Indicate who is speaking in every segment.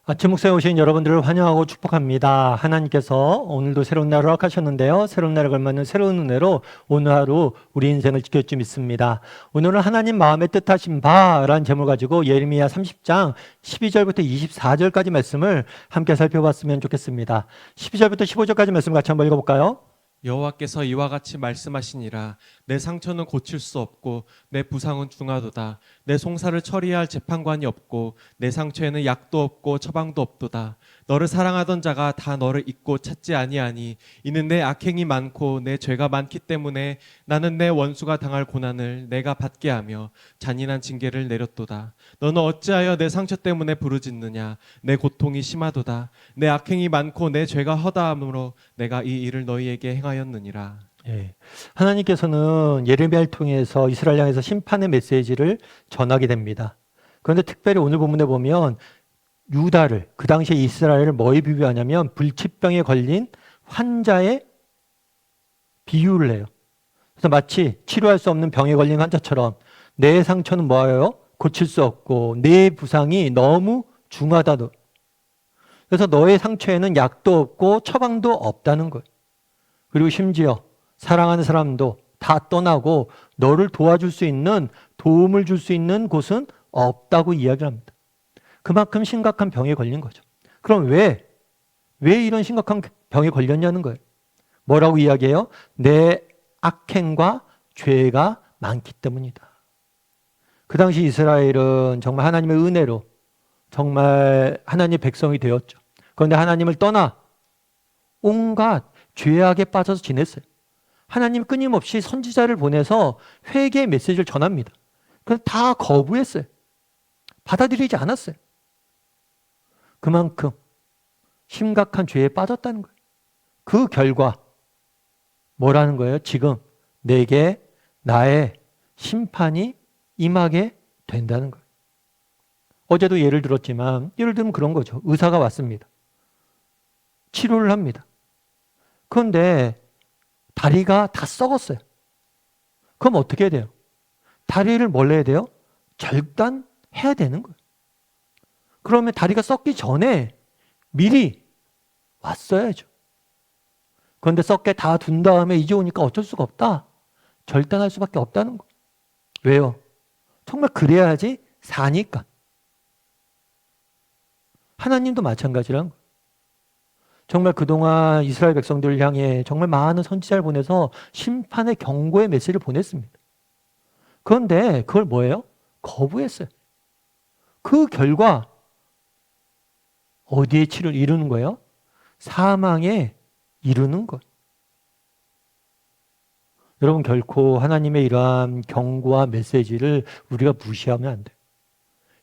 Speaker 1: 아침 목사에 오신 여러분들을 환영하고 축복합니다. 하나님께서 오늘도 새로운 날을 허락하셨는데요. 새로운 날에 걸맞는 새로운 은혜로 오늘 하루 우리 인생을 지킬 줄 믿습니다. 오늘은 하나님 마음에 뜻하신 바라는 제목을 가지고 예레미야 30장 12절부터 24절까지 말씀을 함께 살펴봤으면 좋겠습니다. 12절부터 15절까지 말씀 같이 한번 읽어볼까요?
Speaker 2: 여호와께서 이와 같이 말씀하시니라. 내 상처는 고칠 수 없고 내 부상은 중하도다. 내 송사를 처리할 재판관이 없고 내 상처에는 약도 없고 처방도 없도다. 너를 사랑하던 자가 다 너를 잊고 찾지 아니하니 이는 내 악행이 많고 내 죄가 많기 때문에 나는 내 원수가 당할 고난을 내가 받게 하며 잔인한 징계를 내렸도다. 너는 어찌하여 내 상처 때문에 부르짖느냐. 내 고통이 심하도다. 내 악행이 많고 내 죄가 허다함으로 내가 이 일을 너희에게 행하였느니라.
Speaker 1: 예. 하나님께서는 예레미야를 통해서 이스라엘 향해서 심판의 메시지를 전하게 됩니다. 그런데 특별히 오늘 본문에 보면 유다를, 그 당시에 이스라엘을 뭐에 비유하냐면 불치병에 걸린 환자의 비유를 해요. 그래서 마치 치료할 수 없는 병에 걸린 환자처럼 내 상처는 뭐예요? 고칠 수 없고 내 부상이 너무 중하다. 그래서 너의 상처에는 약도 없고 처방도 없다는 거예요. 그리고 심지어 사랑하는 사람도 다 떠나고 너를 도와줄 수 있는, 도움을 줄 수 있는 곳은 없다고 이야기를 합니다. 그만큼 심각한 병에 걸린 거죠. 그럼 왜 이런 심각한 병에 걸렸냐는 거예요. 뭐라고 이야기해요? 내 악행과 죄가 많기 때문이다. 그 당시 이스라엘은 정말 하나님의 은혜로 정말 하나님의 백성이 되었죠. 그런데 하나님을 떠나 온갖 죄악에 빠져서 지냈어요. 하나님 끊임없이 선지자를 보내서 회개의 메시지를 전합니다. 그래서 다 거부했어요. 받아들이지 않았어요. 그만큼 심각한 죄에 빠졌다는 거예요. 그 결과 뭐라는 거예요? 지금 내게 나의 심판이 임하게 된다는 거예요. 어제도 예를 들었지만 예를 들면 그런 거죠. 의사가 왔습니다. 치료를 합니다. 그런데 다리가 다 썩었어요. 그럼 어떻게 해야 돼요? 다리를 뭘 해야 돼요? 절단해야 되는 거예요. 그러면 다리가 썩기 전에 미리 왔어야죠. 그런데 썩게 다 둔 다음에 이제 오니까 어쩔 수가 없다. 절단할 수밖에 없다는 거예요. 왜요? 정말 그래야지 사니까. 하나님도 마찬가지란 거예요. 정말 그동안 이스라엘 백성들을 향해 정말 많은 선지자를 보내서 심판의 경고의 메시지를 보냈습니다. 그런데 그걸 뭐예요? 거부했어요. 그 결과 어디에 치를 이루는 거예요? 사망에 이루는 것. 여러분 결코 하나님의 이러한 경고와 메시지를 우리가 무시하면 안 돼요.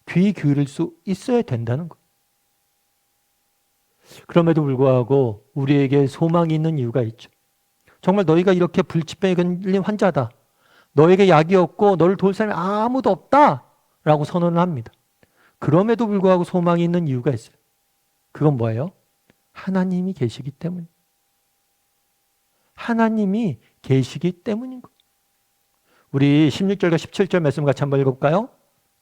Speaker 1: 귀 기울일 수 있어야 된다는 것. 그럼에도 불구하고 우리에게 소망이 있는 이유가 있죠. 정말 너희가 이렇게 불치병에 걸린 환자다. 너에게 약이 없고 너를 도울 사람이 아무도 없다. 라고 선언을 합니다. 그럼에도 불구하고 소망이 있는 이유가 있어요. 그건 뭐예요? 하나님이 계시기 때문. 하나님이 계시기 때문인 거예요. 우리 16절과 17절 말씀 같이 한번 읽어볼까요?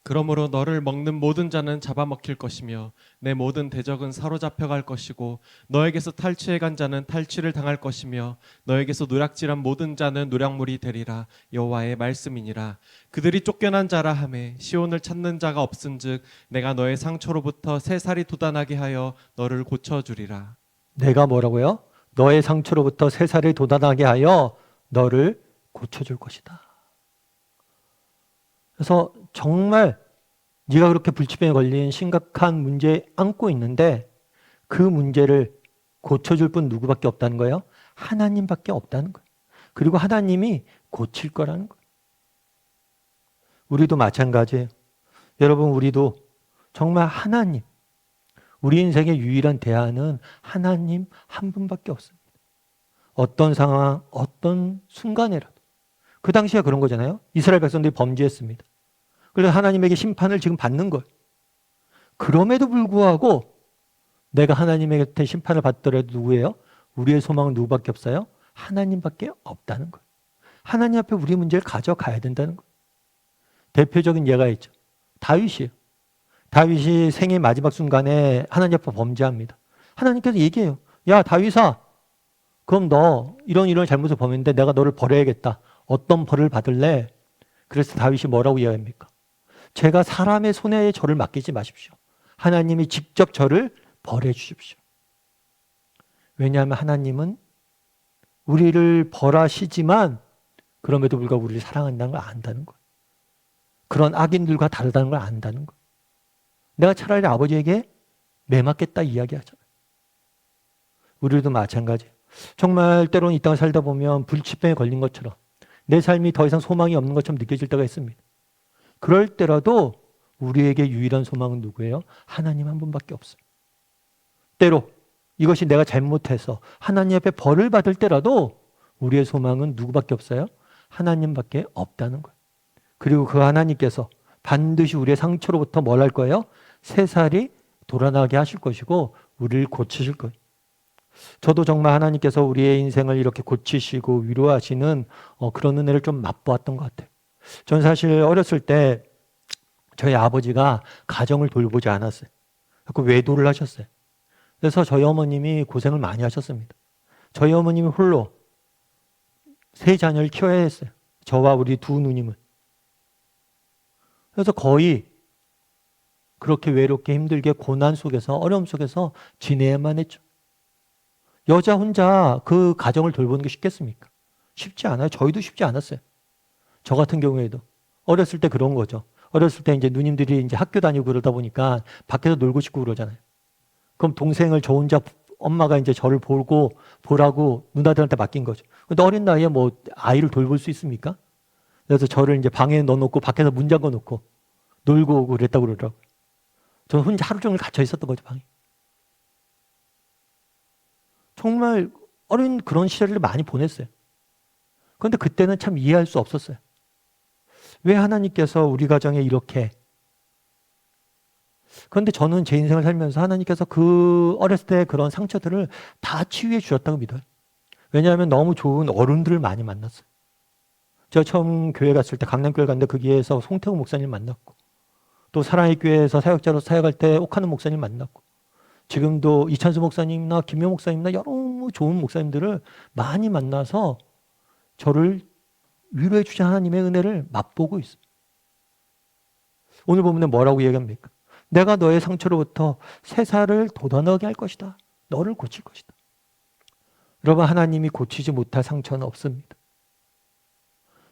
Speaker 2: 그러므로 너를 먹는 모든 자는 잡아먹힐 것이며 내 모든 대적은 사로잡혀갈 것이고 너에게서 탈취해간 자는 탈취를 당할 것이며 너에게서 노략질한 모든 자는 노략물이 되리라. 여호와의 말씀이니라. 그들이 쫓겨난 자라 하매 시온을 찾는 자가 없은즉 내가 너의 상처로부터 새살이 돋아나게 하여 너를 고쳐주리라.
Speaker 1: 내가 뭐라고요? 너의 상처로부터 새살을 돋아나게 하여 너를 고쳐줄 것이다. 그래서 정말 네가 그렇게 불치병에 걸린 심각한 문제에 안고 있는데 그 문제를 고쳐줄 분 누구밖에 없다는 거예요? 하나님밖에 없다는 거예요. 그리고 하나님이 고칠 거라는 거예요. 우리도 마찬가지예요. 여러분 우리도 정말 하나님, 우리 인생의 유일한 대안은 하나님 한 분밖에 없습니다. 어떤 상황, 어떤 순간에라도. 그 당시에 그런 거잖아요. 이스라엘 백성들이 범죄했습니다. 그래서 하나님에게 심판을 지금 받는 거예요. 그럼에도 불구하고 내가 하나님의 곁에 심판을 받더라도 누구예요? 우리의 소망은 누구밖에 없어요? 하나님밖에 없다는 거예요. 하나님 앞에 우리 문제를 가져가야 된다는 거예요. 대표적인 예가 있죠. 다윗이에요. 다윗이 생애 마지막 순간에 하나님 앞에 범죄합니다. 하나님께서 얘기해요. 야, 다윗아, 그럼 너 이런 잘못을 범했는데 내가 너를 버려야겠다. 어떤 벌을 받을래? 그래서 다윗이 뭐라고 이야기합니까? 제가 사람의 손에 저를 맡기지 마십시오. 하나님이 직접 저를 벌해 주십시오. 왜냐하면 하나님은 우리를 벌하시지만 그럼에도 불구하고 우리를 사랑한다는 걸 안다는 거예요. 그런 악인들과 다르다는 걸 안다는 거예요. 내가 차라리 아버지에게 매맞겠다 이야기하잖아요. 우리도 마찬가지예요. 정말 때로는 이 땅을 살다 보면 불치병에 걸린 것처럼 내 삶이 더 이상 소망이 없는 것처럼 느껴질 때가 있습니다. 그럴 때라도 우리에게 유일한 소망은 누구예요? 하나님 한 분밖에 없어요. 때로 이것이 내가 잘못해서 하나님 앞에 벌을 받을 때라도 우리의 소망은 누구밖에 없어요? 하나님밖에 없다는 거예요. 그리고 그 하나님께서 반드시 우리의 상처로부터 뭘 할 거예요? 새살이 돌아나게 하실 것이고 우리를 고치실 거예요. 저도 정말 하나님께서 우리의 인생을 이렇게 고치시고 위로하시는 그런 은혜를 좀 맛보았던 것 같아요. 저는 사실 어렸을 때 저희 아버지가 가정을 돌보지 않았어요. 그 외도를 하셨어요. 그래서 저희 어머님이 고생을 많이 하셨습니다. 저희 어머님이 홀로 3자녀를 키워야 했어요. 저와 우리 2 누님을. 그래서 거의 그렇게 외롭게 힘들게 고난 속에서 어려움 속에서 지내야만 했죠. 여자 혼자 그 가정을 돌보는 게 쉽겠습니까? 쉽지 않아요. 저희도 쉽지 않았어요. 저 같은 경우에도 어렸을 때 그런 거죠. 어렸을 때 이제 누님들이 이제 학교 다니고 그러다 보니까 밖에서 놀고 싶고 그러잖아요. 그럼 동생을 저 혼자 엄마가 이제 저를 보라고 누나들한테 맡긴 거죠. 근데 어린 나이에 뭐 아이를 돌볼 수 있습니까? 그래서 저를 이제 방에 넣어놓고 밖에서 문 잠궈 놓고 놀고 오고 그랬다고 그러더라고요. 저는 혼자 하루 종일 갇혀 있었던 거죠, 방에. 정말 어린 그런 시절을 많이 보냈어요. 그런데 그때는 참 이해할 수 없었어요. 왜 하나님께서 우리 가정에 이렇게. 그런데 저는 제 인생을 살면서 하나님께서 그 어렸을 때 그런 상처들을 다 치유해 주셨다고 믿어요. 왜냐하면 너무 좋은 어른들을 많이 만났어요. 제가 처음 교회 갔을 때 강남교회 갔는데 거기에서 송태우 목사님 만났고 또 사랑의 교회에서 사역자로 사역할 때 옥하는 목사님 만났고 지금도 이찬수 목사님이나 김명 목사님이나 여러 좋은 목사님들을 많이 만나서 저를 위로해 주신 하나님의 은혜를 맛보고 있어요. 오늘 본문에 뭐라고 얘기합니까? 내가 너의 상처로부터 새살을 돋아나게 할 것이다. 너를 고칠 것이다. 여러분, 하나님이 고치지 못할 상처는 없습니다.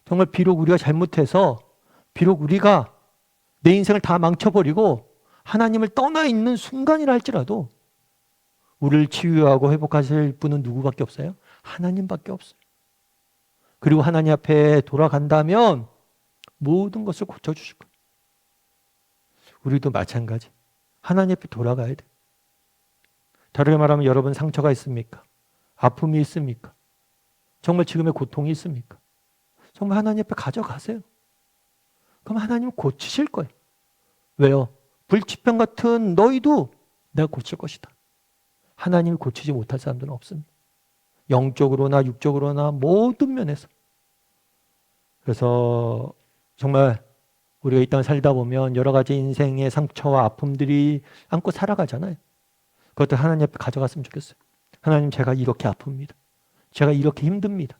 Speaker 1: 정말 비록 우리가 잘못해서 비록 우리가 내 인생을 다 망쳐버리고 하나님을 떠나 있는 순간이라 할지라도 우리를 치유하고 회복하실 분은 누구밖에 없어요? 하나님밖에 없어요. 그리고 하나님 앞에 돌아간다면 모든 것을 고쳐주실 거예요. 우리도 마찬가지. 하나님 앞에 돌아가야 돼요. 다르게 말하면 여러분 상처가 있습니까? 아픔이 있습니까? 정말 지금의 고통이 있습니까? 정말 하나님 앞에 가져가세요. 그럼 하나님은 고치실 거예요. 왜요? 불치병 같은 너희도 내가 고칠 것이다. 하나님이 고치지 못할 사람들은 없습니다. 영적으로나 육적으로나 모든 면에서. 그래서 정말 우리가 이 땅을 살다 보면 여러 가지 인생의 상처와 아픔들이 안고 살아가잖아요. 그것들 하나님 앞에 가져갔으면 좋겠어요. 하나님, 제가 이렇게 아픕니다. 제가 이렇게 힘듭니다.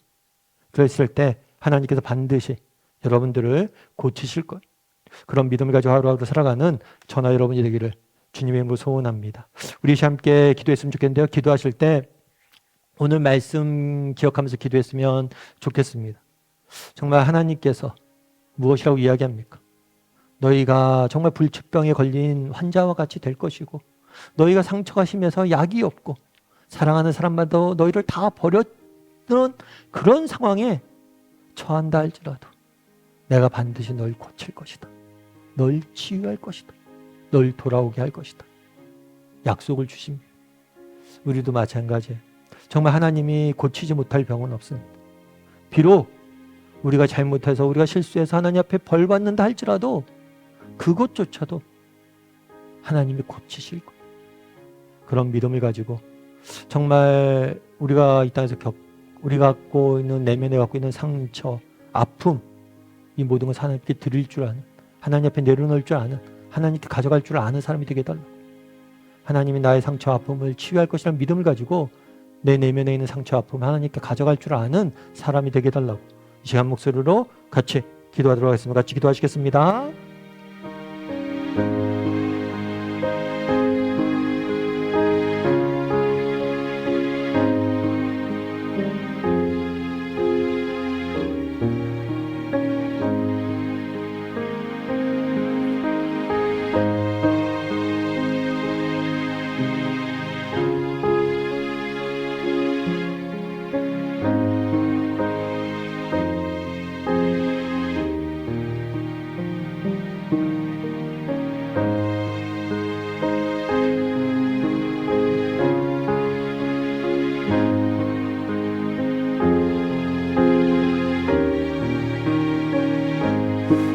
Speaker 1: 그랬을 때 하나님께서 반드시 여러분들을 고치실 거예요. 그런 믿음을 가지고 하루하루 살아가는 저나 여러분이 되기를 주님의 이름으로 소원합니다. 우리 함께 기도했으면 좋겠는데요. 기도하실 때 오늘 말씀 기억하면서 기도했으면 좋겠습니다. 정말 하나님께서 무엇이라고 이야기합니까? 너희가 정말 불치병에 걸린 환자와 같이 될 것이고 너희가 상처가 심해서 약이 없고 사랑하는 사람마다 너희를 다 버렸는 그런 상황에 처한다 할지라도 내가 반드시 널 고칠 것이다. 널 치유할 것이다. 널 돌아오게 할 것이다. 약속을 주십니다. 우리도 마찬가지예요. 정말 하나님이 고치지 못할 병은 없습니다. 비록 우리가 잘못해서 우리가 실수해서 하나님 앞에 벌 받는다 할지라도 그것조차도 하나님이 고치실 거예요. 그런 믿음을 가지고 정말 우리가 이 땅에서 우리가 갖고 있는 내면에 갖고 있는 상처, 아픔 이 모든 것을 하나님께 드릴 줄 아는 하나님 앞에 내려놓을 줄 아는 하나님께 가져갈 줄 아는 사람이 되게 해달라고. 하나님이 나의 상처 아픔을 치유할 것이라는 믿음을 가지고 내 내면에 있는 상처 아픔을 하나님께 가져갈 줄 아는 사람이 되게 해달라고. 이 시간 목소리로 같이 기도하도록 하겠습니다. 같이 기도하시겠습니다.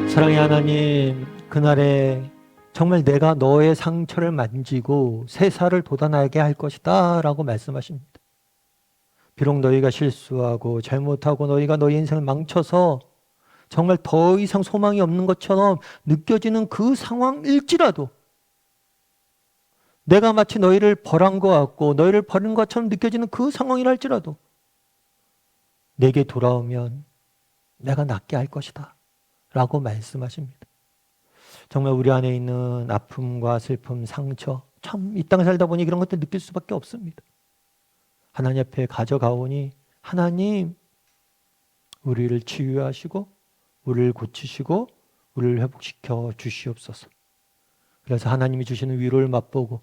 Speaker 1: 사랑의 하나님, 그날에 정말 내가 너의 상처를 만지고 새살을 돋아나게 할 것이다 라고 말씀하십니다. 비록 너희가 실수하고 잘못하고 너희가 너희 인생을 망쳐서 정말 더 이상 소망이 없는 것처럼 느껴지는 그 상황일지라도, 내가 마치 너희를 벌한 것 같고 너희를 버린 것처럼 느껴지는 그 상황이라 할지라도 내게 돌아오면 내가 낫게 할 것이다 라고 말씀하십니다. 정말 우리 안에 있는 아픔과 슬픔, 상처, 참 이 땅 살다 보니 그런 것들 느낄 수밖에 없습니다. 하나님 앞에 가져가오니 하나님, 우리를 치유하시고 우리를 고치시고 우리를 회복시켜 주시옵소서. 그래서 하나님이 주시는 위로를 맛보고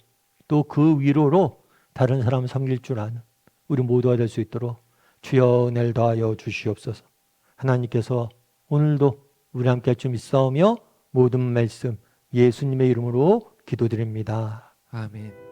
Speaker 1: 또 그 위로로 다른 사람을 섬길 줄 아는 우리 모두가 될 수 있도록 주여 은혜를 더하여 주시옵소서. 하나님께서 오늘도 우리 함께 할 줄 믿사오며 모든 말씀 예수님의 이름으로 기도드립니다.
Speaker 2: 아멘.